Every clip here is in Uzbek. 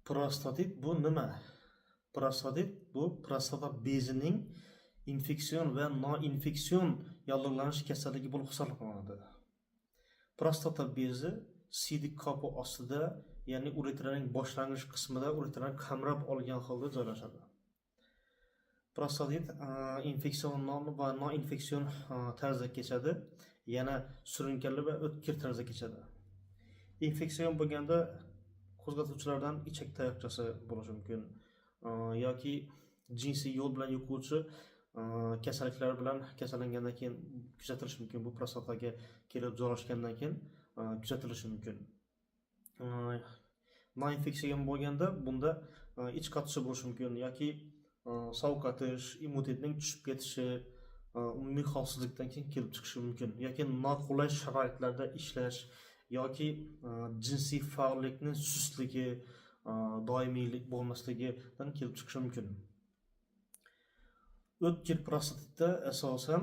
Prostatit bu nima? Prostatit bu prostata bezining infeksion va noinfeksion yallig'lanish kasalligi bo'lib hisoblanadi. Prostata bezi siydik qopi ostida, ya'ni uretraning boshlang'ich qismida uretrani qamrab olgan holda joylashadi. Prostatit infeksion va noinfeksion tarzda kechadi, yana surunkali va o'tkir tarzda kechadi. Infeksion bo'lganda qo'zg'atuvchilardan ichak tayoqchasi bo'lishi mumkin yoki jinsiy yo'l bilan yuquvchi kasalliklar bilan kasallangandan keyin kuzatilishi mumkin. Bu prostataga kelib joylashgandan keyin kuzatilishi mumkin. Noinfeksion bo'lganda bunda ich qotishi bo'lishi mumkin yoki sovqotish, immunitetning tushib ketishi, umumiy holsizlikdan keyin kelib chiqishi mumkin yoki noqulay sharoitlarda ishlash yoki jinsiy faollikning sustligi, doimiylik bo'lmasligidan kelib chiqishi mumkin. O'tkir prostatitda asosan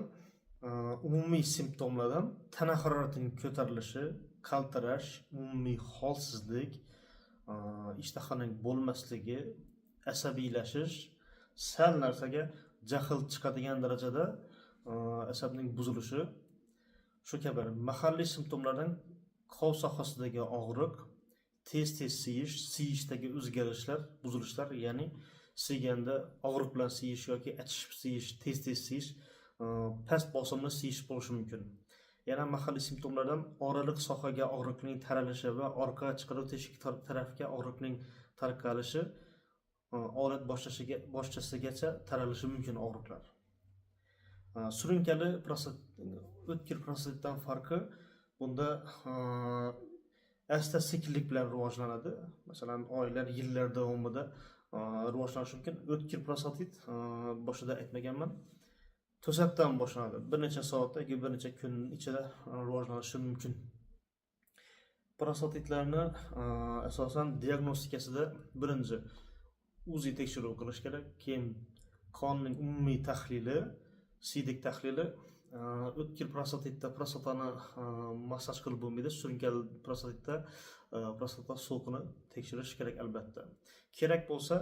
umumiy simptomlardan tana haroratining ko'tarilishi, qaltirash, umumiy holsizlik, ishtahaning bo'lmasligi, asabiylashish, sal narsaga jahl chiqadigan darajada asabning buzilishi, shu kabi mahalliy simptomlardan qon sohasidagi og'riq, tez siyish, siyishdagi o'zgarishlar, buzilishlar, ya'ni siyganda og'riq bilan siyish yoki achishib siyish, tez siyish, past bosimli siyish bo'lishi mumkin. Yana mahalliy simptomlardan oraliq sohaga og'riqning taralishi va orqa chiqaruv teshik tarafga og'riqning tarqalishi, olat boshchasigacha taralishi mumkin og'riqlar. Surunkali o'tkir prostatitdan farqi bunda asta sekinlik bilan rivojlanadi. Masalan, oylar, yillar davomida rivojlanishi mumkin. O'tkir prostatit boshida aytmaganman, to'satdan boshlanadi. Bir necha soat yoki bir necha kun ichida rivojlanishi mumkin. Prostatitlarni asosan diagnostikasida birinchi UZI tekshiruv qilish kerak, keyin qonning umumiy tahlili, siydik tahlili. O'tkir prostatitda prostatani massaj qilib bo'lmaydi. Surunkali prostatitda prostata so'qini tekshirish kerak albatta. Kerak bo'lsa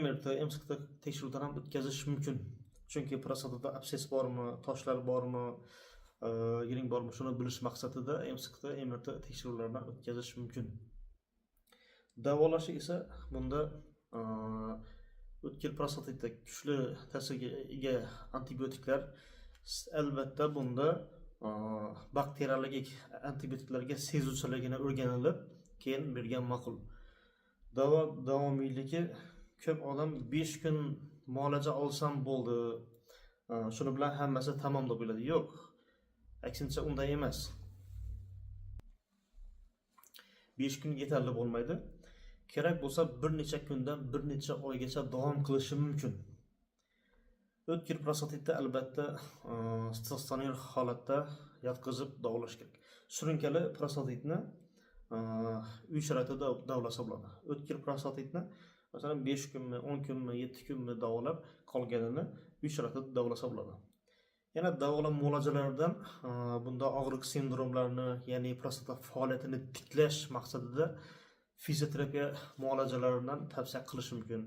MRT, MSK tekshiruvdan ham o'tkazish mumkin. Chunki prostatada abses bormi, toshlar bormi, yiring bormi, shuni bilish maqsadida MSK, MRT tekshiruvlaridan o'tkazish mumkin. Davolashi esa bunda o'tkir prostatitda kuchli ta'sirga ega antibiotiklar, albatta bunda bakteriologik antibiotiklarga sezuvchiligini o'rganilib, keyin bergan ma'qul. Davomiyligi ko'p odam 5 kun muolaja olsam bo'ldi, shuni bilan hammasi tamom deb o'yladi. Yo'q, aksincha unday emas. 5 kun yetarli bo'lmaydi. Kerak bo'lsa bir necha kundan bir necha oygacha davom qilishi mumkin. O'tkir prostatitda albatta statsionar holatda yotqizib davolash kerak. Surunkali prostatitni uy sharoitida davolasa bo'ladi. O'tkir prostatitni masalan 5 kunmi, 10 kunmi, 7 kunmi davolab qolganini uy sharoitida davolasa bo'ladi. Yana davolash muolajalaridan bunda og'riq sindromlarini, ya'ni prostata faoliyatini tiklash maqsadida fizioterapiya muolajalaridan tavsiya qilish mumkin.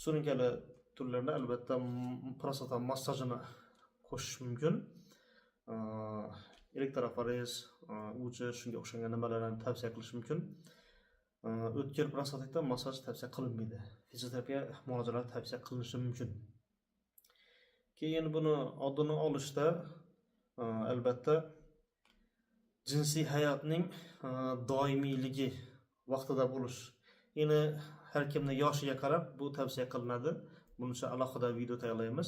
Surunkali turlarida albatta prostata massajini qo'shish mumkin. Elektroforez, uchi, shunga o'xshagan nimalarni tavsiya qilish mumkin. O'tkir prostatitda massaj tavsiya qilinmaydi. Fizioterapiya muolajalari tavsiya qilinishi mumkin. Keyin buni oldini olishda albatta jinsiy hayotning doimiyligi vaqtida bo'lish. Endi har kimning yoshiga qarab bu tavsiya qilinadi. Buncha alohida video tayyorlaymiz.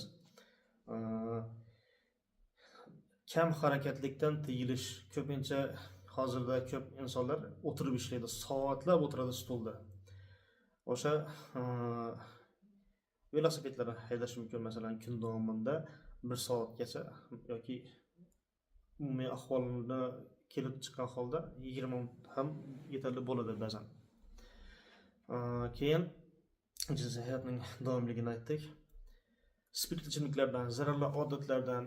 Kam harakatlikdan tiyilish. Ko'pincha hozirda ko'p insonlar o'tirib ishlaydi, soatlab o'tiradi stolda. O'sha velosipedlarni haydash mumkin, masalan, kun davomida 1 soatgacha yoki umumiy ahvolni kelib chiqqan holda 20 minut ham yetarli bo'ladi ba'zan. Keyin jinsiy hayotning davomiyligini aytdik. Spirtli ichimliklardan, zararli odatlardan,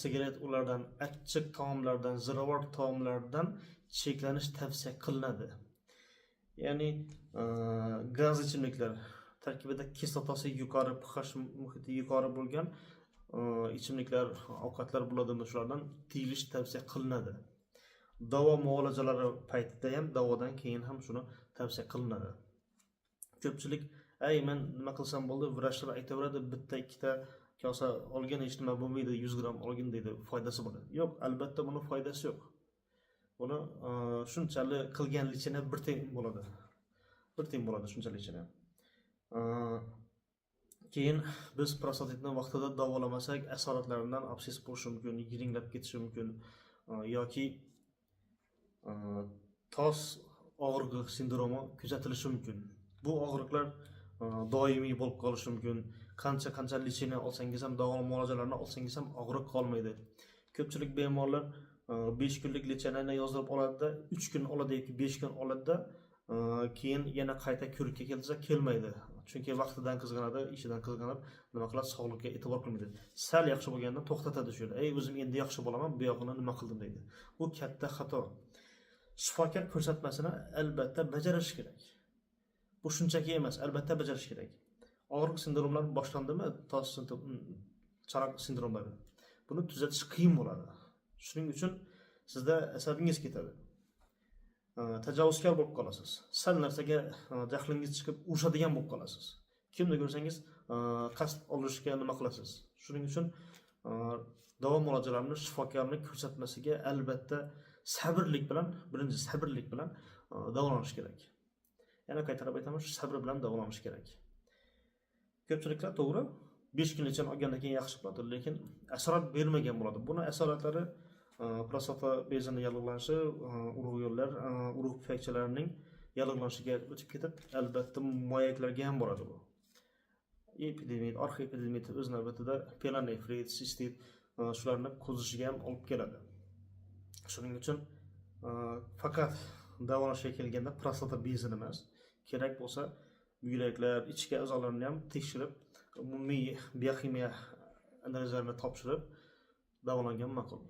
sigaret ulardan, achchiq taomlardan, ziravor taomlardan cheklanish tavsiya qilinadi. ya'ni gaz ichimliklar tarkibida kislotasi yuqori, pH muhiti yuqori bo'lgan ichimliklar, ovqatlar bo'ladimi, shulardan tiyilish tavsiya qilinadi. Davo muolajalari paytida ham, davodan keyin ham shuni tavsiya qilinadi. Ko'pchilik, men nima qilsam bo'ldi, vrachlar aytaveradi, bitta ikkita kosa olgan hech nima bo'lmaydi, 100 gram olgin deydi, foydasi bo'ladi. Yo'q, albatta buni foydasi yo'q. Buni shunchalik qilgan lichina bir teng bo'ladi. Bir teng bo'ladi shunchalik lichina. Keyin biz prostatitni vaqtida davolamasak, asoratlaridan abses bo'lishi mumkin, yiringlab ketishi mumkin yoki tos og'rig'i sindromi kuzatilishi mumkin. Bu og'riqlar doimiy bo'lib qolishi mumkin. Qancha lichina olsangiz ham, davo muolajalarini olsangiz ham og'riq qolmaydi. Ko'pchilik bemorlar 5 kunlik lichinani yozdirib oladi-da, 3 kun oladi yoki 5 kun oladi-da, keyin yana qayta ko'rikka kelsa kelmaydi. Chunki vaqtidan qizg'anadi, ishidan qizg'anib, nima qiladi, sog'liqqa e'tibor qilmaydi. Sal yaxshi bo'lganda to'xtatadi shu yerda. O'zim endi yaxshi bo'laman, bu yog'ini nima qildim deydi. Bu katta xato. Shifokor ko'rsatmasini albatta bajarish kerak. Bu shunchaki emas, albatta bajarish kerak. Og'riq sindromlari boshlandimi, tos chanoq sindromlari. Buni tuzatish qiyin bo'ladi. Shuning uchun sizda asabingiz ketadi. Tajovuzkor bo'lib qolasiz. Sal narsaga jahlingiz chiqib urishadigan bo'lib qolasiz. Kimni ko'rsangiz qasd olishga nima qilasiz. Shuning uchun davo muolajalarini shifokorning ko'rsatmasiga albatta sabrlik bilan, birinchi sabrlik bilan davolanish kerak. Yana qaytarib aytaman, shu sabr bilan davolanish kerak. Ko'pchiliklar to'g'ri 5 kun lichin olgandan keyin yaxshi bo'ladi, lekin asorat bermagan bo'ladi. Buni asoratlari prostata bezini yallig'lanishi, urug' yo'llar, urug' pufakchalarining yallig'lanishiga o'tib ketib, albatta moyaklarga ham boradi bu. Epidemit, orxoepidemit o'z navbatida pielonefrit, sistit shularni qo'zishiga ham olib keladi. Shuning uchun faqat davolashga kelganda prostata bezini emas, kerak bo'lsa buyraklar, ichki a'zolarni ham tekshirib, umumiy biokimiya analizalarini topshirib davolangan ma'qul.